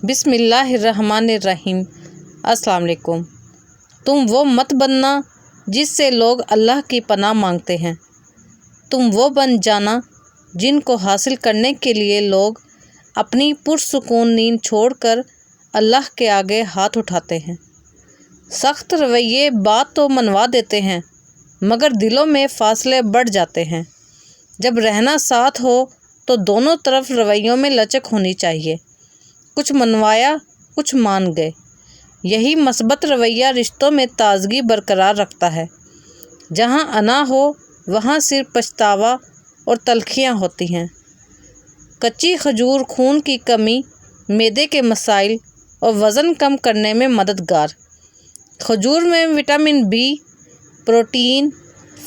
بسم اللہ الرحمن الرحیم۔ السلام علیکم۔ تم وہ مت بننا جس سے لوگ اللہ کی پناہ مانگتے ہیں، تم وہ بن جانا جن کو حاصل کرنے کے لیے لوگ اپنی پرسکون نیند چھوڑ کر اللہ کے آگے ہاتھ اٹھاتے ہیں۔ سخت رویے بات تو منوا دیتے ہیں مگر دلوں میں فاصلے بڑھ جاتے ہیں۔ جب رہنا ساتھ ہو تو دونوں طرف رویوں میں لچک ہونی چاہیے، کچھ منوایا کچھ مان گئے۔ یہی مثبت رویہ رشتوں میں تازگی برقرار رکھتا ہے۔ جہاں انا ہو وہاں صرف پچھتاوا اور تلخیاں ہوتی ہیں۔ کچی کھجور خون کی کمی، معدے کے مسائل اور وزن کم کرنے میں مددگار۔ کھجور میں vitamin B, protein,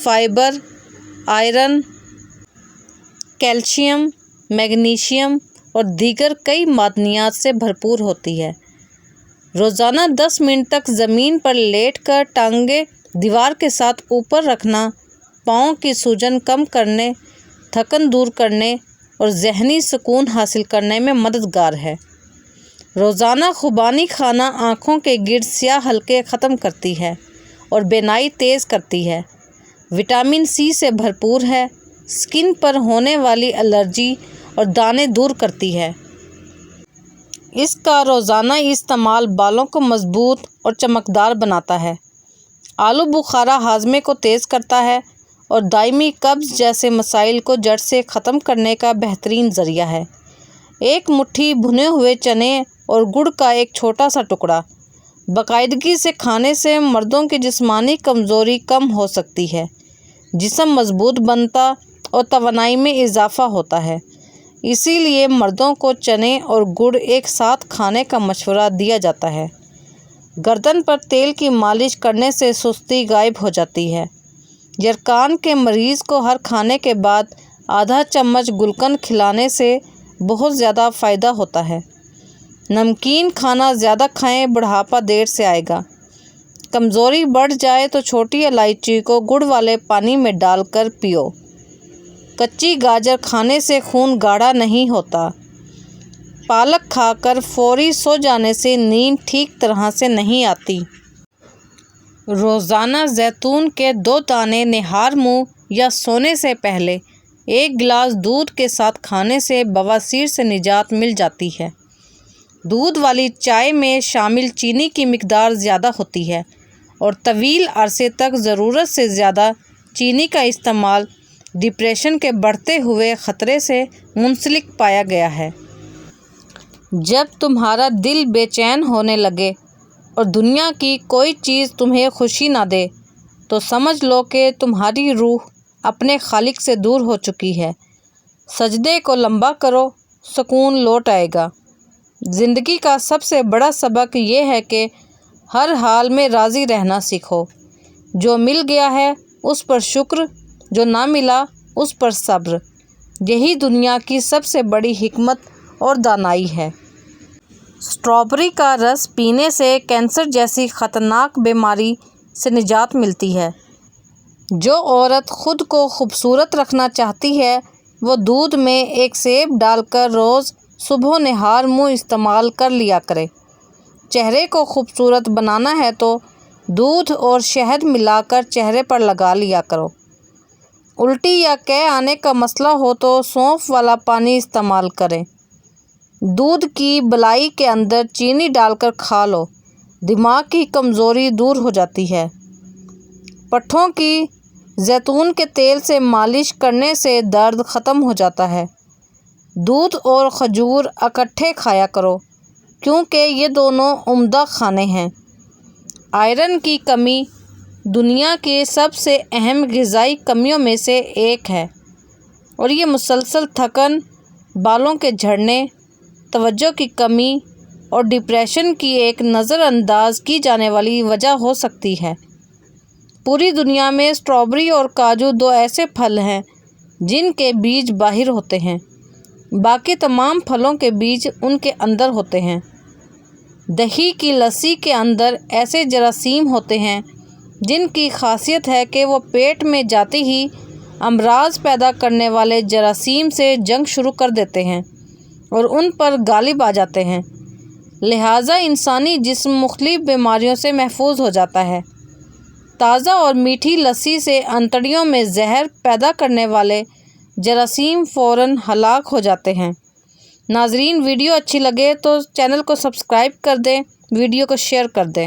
fibre, iron, calcium, magnesium اور دیگر کئی معدنیات سے بھرپور ہوتی ہے۔ روزانہ 10 منٹ تک زمین پر لیٹ کر ٹانگیں دیوار کے ساتھ اوپر رکھنا پاؤں کی سوجن کم کرنے، تھکن دور کرنے اور ذہنی سکون حاصل کرنے میں مددگار ہے۔ روزانہ خوبانی کھانا آنکھوں کے گرد سیاہ حلقے ختم کرتی ہے اور بینائی تیز کرتی ہے۔ وٹامن سی سے بھرپور ہے، اسکن پر ہونے والی الرجی اور دانے دور کرتی ہے۔ اس کا روزانہ استعمال بالوں کو مضبوط اور چمکدار بناتا ہے۔ آلو بخارا ہاضمے کو تیز کرتا ہے اور دائمی قبض جیسے مسائل کو جڑ سے ختم کرنے کا بہترین ذریعہ ہے۔ ایک مٹھی بھنے ہوئے چنے اور گڑ کا ایک چھوٹا سا ٹکڑا باقاعدگی سے کھانے سے مردوں کی جسمانی کمزوری کم ہو سکتی ہے، جسم مضبوط بنتا اور توانائی میں اضافہ ہوتا ہے۔ اسی لیے مردوں کو چنے اور گڑ ایک ساتھ کھانے کا مشورہ دیا جاتا ہے۔ گردن پر تیل کی مالش کرنے سے سستی غائب ہو جاتی ہے۔ یرقان کے مریض کو ہر کھانے کے بعد آدھا چمچ گلقند کھلانے سے بہت زیادہ فائدہ ہوتا ہے۔ نمکین کھانا زیادہ کھائیں، بڑھاپا دیر سے آئے گا۔ کمزوری بڑھ جائے تو چھوٹی الائچی کو گڑ والے پانی میں ڈال کر پیو۔ کچی گاجر کھانے سے خون گاڑھا نہیں ہوتا۔ پالک کھا کر فوری سو جانے سے نیند ٹھیک طرح سے نہیں آتی۔ روزانہ زیتون کے 2 دانے نہار منہ یا سونے سے پہلے 1 گلاس دودھ کے ساتھ کھانے سے بواسیر سے نجات مل جاتی ہے۔ دودھ والی چائے میں شامل چینی کی مقدار زیادہ ہوتی ہے اور طویل عرصے تک ضرورت سے زیادہ چینی کا استعمال ڈپریشن کے بڑھتے ہوئے خطرے سے منسلک پایا گیا ہے۔ جب تمہارا دل بے چین ہونے لگے اور دنیا کی کوئی چیز تمہیں خوشی نہ دے تو سمجھ لو کہ تمہاری روح اپنے خالق سے دور ہو چکی ہے۔ سجدے کو لمبا کرو، سکون لوٹ آئے گا۔ زندگی کا سب سے بڑا سبق یہ ہے کہ ہر حال میں راضی رہنا سیکھو۔ جو مل گیا ہے اس پر شکر، جو نہ ملا اس پر صبر۔ یہی دنیا کی سب سے بڑی حکمت اور دانائی ہے۔ اسٹرابیری کا رس پینے سے کینسر جیسی خطرناک بیماری سے نجات ملتی ہے۔ جو عورت خود کو خوبصورت رکھنا چاہتی ہے وہ دودھ میں 1 سیب ڈال کر روز صبح و نہار منہ استعمال کر لیا کرے۔ چہرے کو خوبصورت بنانا ہے تو دودھ اور شہد ملا کر چہرے پر لگا لیا کرو۔ الٹی یا قے آنے کا مسئلہ ہو تو سونف والا پانی استعمال کریں۔ دودھ کی بلائی کے اندر چینی ڈال کر کھا لو، دماغ کی کمزوری دور ہو جاتی ہے۔ پٹھوں کی زیتون کے تیل سے مالش کرنے سے درد ختم ہو جاتا ہے۔ دودھ اور کھجور اکٹھے کھایا کرو کیونکہ یہ دونوں عمدہ کھانے ہیں۔ آئرن کی کمی دنیا کی سب سے اہم غذائی کمیوں میں سے ایک ہے اور یہ مسلسل تھکن، بالوں کے جھڑنے، توجہ کی کمی اور ڈپریشن کی ایک نظر انداز کی جانے والی وجہ ہو سکتی ہے۔ پوری دنیا میں اسٹرابیری اور کاجو 2 ایسے پھل ہیں جن کے بیج باہر ہوتے ہیں، باقی تمام پھلوں کے بیج ان کے اندر ہوتے ہیں۔ دہی کی لسی کے اندر ایسے جراثیم ہوتے ہیں جن کی خاصیت ہے کہ وہ پیٹ میں جاتے ہی امراض پیدا کرنے والے جراثیم سے جنگ شروع کر دیتے ہیں اور ان پر غالب آ جاتے ہیں۔ لہٰذا انسانی جسم مختلف بیماریوں سے محفوظ ہو جاتا ہے۔ تازہ اور میٹھی لسی سے انتڑیوں میں زہر پیدا کرنے والے جراثیم فوراً ہلاک ہو جاتے ہیں۔ ناظرین، ویڈیو اچھی لگے تو چینل کو سبسکرائب کر دیں، ویڈیو کو شیئر کر دیں۔